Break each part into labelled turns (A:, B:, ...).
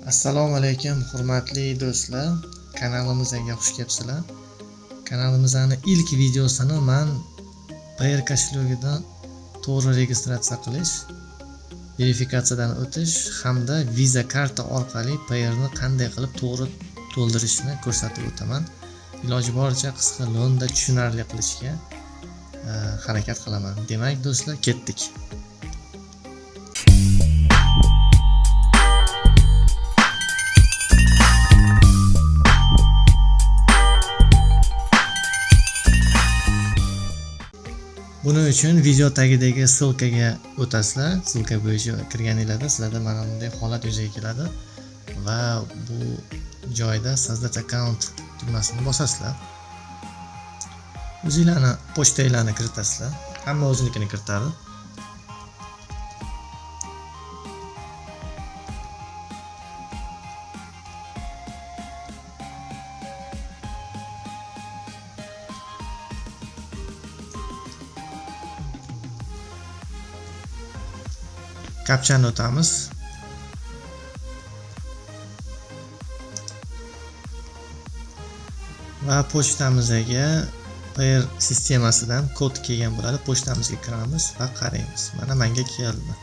A: Assalomu alaykum hurmatli do'stlar, kanalimizga xush kelibsizlar. Kanalimizning ilk videosini men Payer kashlogidan to'g'ri registratsiya qilish, verifikatsiyadan o'tish hamda Visa karta orqali Payerni qanday qilib to'g'ri to'ldirishni ko'rsatib o'taman. Iloji boricha qisqa lo'nda tushunarli qilishga harakat qilaman. Demak do'stlar, ketdik. Buning uchun video tagidagi ssilkaga o'tasizlar. Ssilka bo'yicha kirganingizda sizlarda mana bunday holat yuzaga keladi va bu joyda sozdать account tugmasini bosasizlar. O'zingizlarning pochtanglarni kiritasizlar. Hamma o'zinikini kiritadi. Kapchani o'tamiz. Va pochtamizga Payer sistemasidan kod kelgan bo'ladi. Pochtamizga kiramiz va qaraymiz. Mana menga keldi.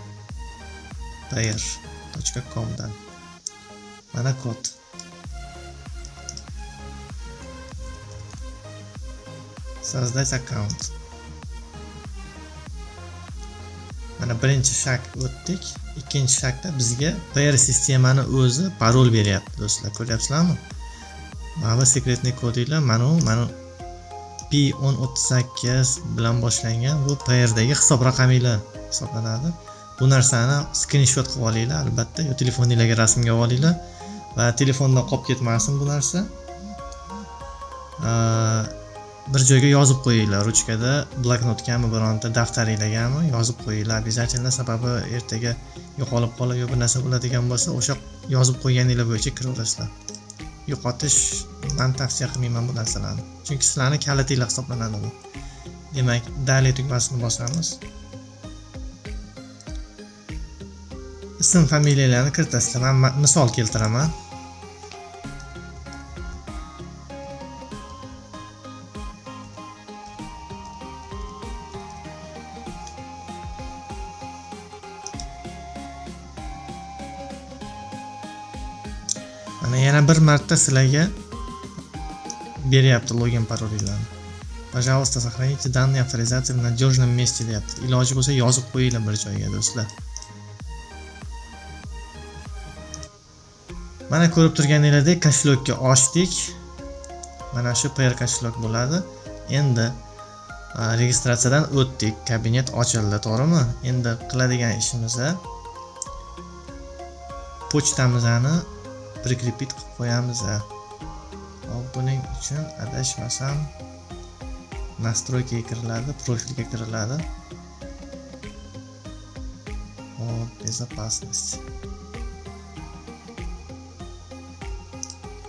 A: payer.com dan. Mana kod. Создать аккаунт. Mana birinchi shak o'tdik. Ikkinchi shakda bizga Payer sistemani o'zi parol beryapti do'stlar. Ko'ryapsizlarmi? Mana sekretniy kodinglar mana P1038 bilan boshlangan bu Payerdagi hisob raqaminglar hisoblanadi. Bu narsani screenshot qilib olinglar albatta, yo telefoningizga rasmga olinglar va telefondan qolib ketmasin bu narsa. Bir joyga yozib qo'yinglar, ruchkada, bloknotgami, bironta daftaringizgami yozib qo'yinglar. Обязательно, sababi ertaga yo'qolib qolib yo bir narsa bo'ladigan bo'lsa, o'sha yozib qo'yganinglar bo'yicha kiraverasizlar. Yo'qotish men tavsiya qilmayman bu narsalarni. Chunki sizlarning kalitinglar hisoblanadi bu. Demak, dalay tugmasini bosamiz. Ism, familiyalarni kiritasizlar. Men misol keltiraman. Mana yana bir marta sizlarga beryapti login parolinglarni. Пожалуйста, сохраните данные авторизации в надежном месте deyapti. Iloji bo'lsa yozib qo'yinglar bir joyga do'stlar. Mana ko'rib turganingizdek kashlogga ochdik. Mana shu Payer kashlog bo'ladi. Endi registratsiyadan o'tdik. Kabinet ochildi, to'g'rimi? Endi qiladigan ishimiz pochtamizni priklepit qilib qo'yamiz. Buning uchun adashmasam настройкаga kiriladi, profilga kiriladi. Безопасность.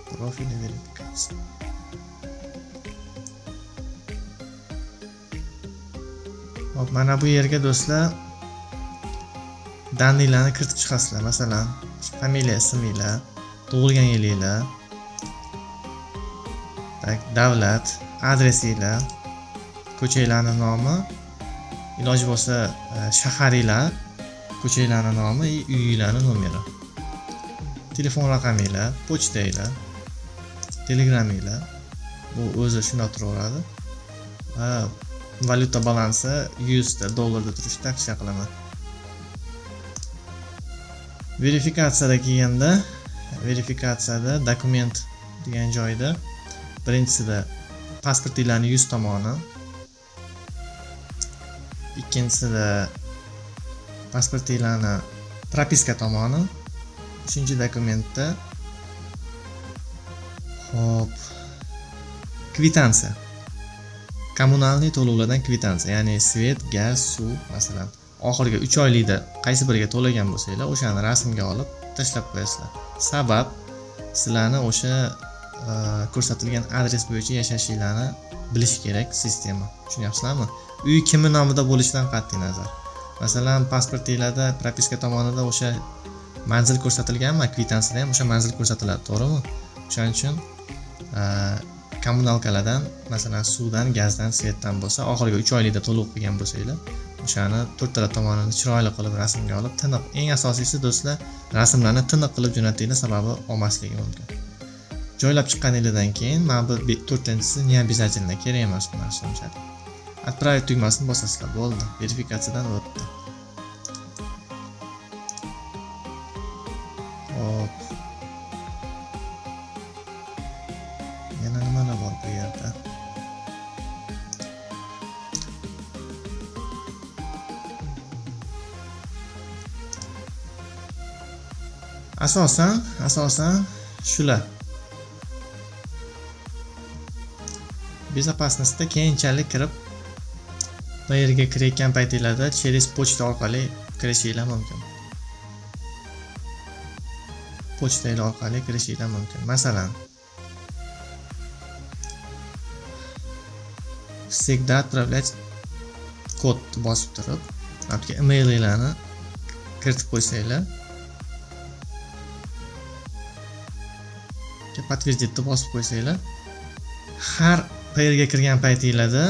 A: Profil verifikatsiya. Mana bu yerga do'stlar daniylarni kiritib chiqasizlar. Masalan, familiya, isminglar, tug'ilgan yilinglar, davlat, adresinglar, ko'changlarning nomi, iloji bo'lsa shaharinglar, ko'changlarning nomi, uyinglarning nomeri, telefon raqaminglar, pochtanglar, telegraminglar, bu o'zi shunday turaveradi. Va valyuta balansi $100 turishni tavsiya qilaman. Verifikatsiyada kelganda, verifikatsiyada dokument degan joyda birinchisida pasportinglarning yuz tomoni, ikkinchisida pasportinglarning propiska tomoni, uchinchi dokumentda kvitansiya. Kommunalniy to'lovlardan kvitansiya, ya'ni svet, gaz, suv, masalan, oxirgi 3 oylikda qaysi biriga to'lagan bo'lsanglar, o'shani rasmga olib tashlab qo'yasizlar. Sabab sizlarni o'sha ko'rsatilgan adres bo'yicha yashashinglarni bilish kerak sistema. Tushunyapsizlarmi? Uy kimning nomida bo'lishidan qat'iy nazar. Masalan, pasportinglarda propiska tomonida o'sha manzil ko'rsatilganmi, kvitantsiyada ham o'sha manzil ko'rsatiladi, to'g'rimi? O'shaning uchun kommunalkalardan, masalan, suvdan, gazdan, svetdan bo'lsa, oxirgi 3 oylikda to'lov qilgan bo'lsanglar, o'shani to'rttala tomonini chiroyli qilib rasmga olib, tiniq, eng asosiysi do'stlar, rasmlarni tiniq qilib jo'natdinglar, sababi olmasligi mumkin. Joylab chiqqaningizdan keyin mana bu 4-tinchisi не обязательно, kerak emas bu narsa unchalik. Отправить tugmasini bosasizlar, bo'ldi. Verifikatsiyadan o'tdi. Hop. Yana nimalar bor bu yerda? Asosan shular. Безопасностьda keyinchalik kirib, bu yerga kirayotgan paytinglarda через pochta orqali kirishinglar mumkin. Pochta orqali kirishinglar mumkin. Masalan, всегда отправлять kod bosib turib, yoki emailinglarni kiritib qo'ysanglar, подтвердить bosib qo'ysanglar, har yerga kirgan paytinglarda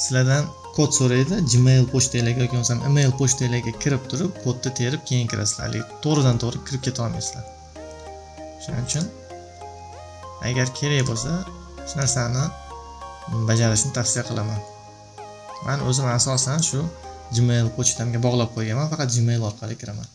A: sizlardan kod so'raydi, Gmail pochtangizga yoki bo'lmasa email pochtangizga kirib turib, kodni terib keyin kirasizlar. To'g'ridan to'g'ri kirib keta olmaysizlar. Shuning uchun agar kerak bo'lsa, shu narsani bajarishni tavsiya qilaman. Men o'zim asosan shu Gmail pochtamga bog'lab qo'yganman, faqat Gmail orqali kiraman.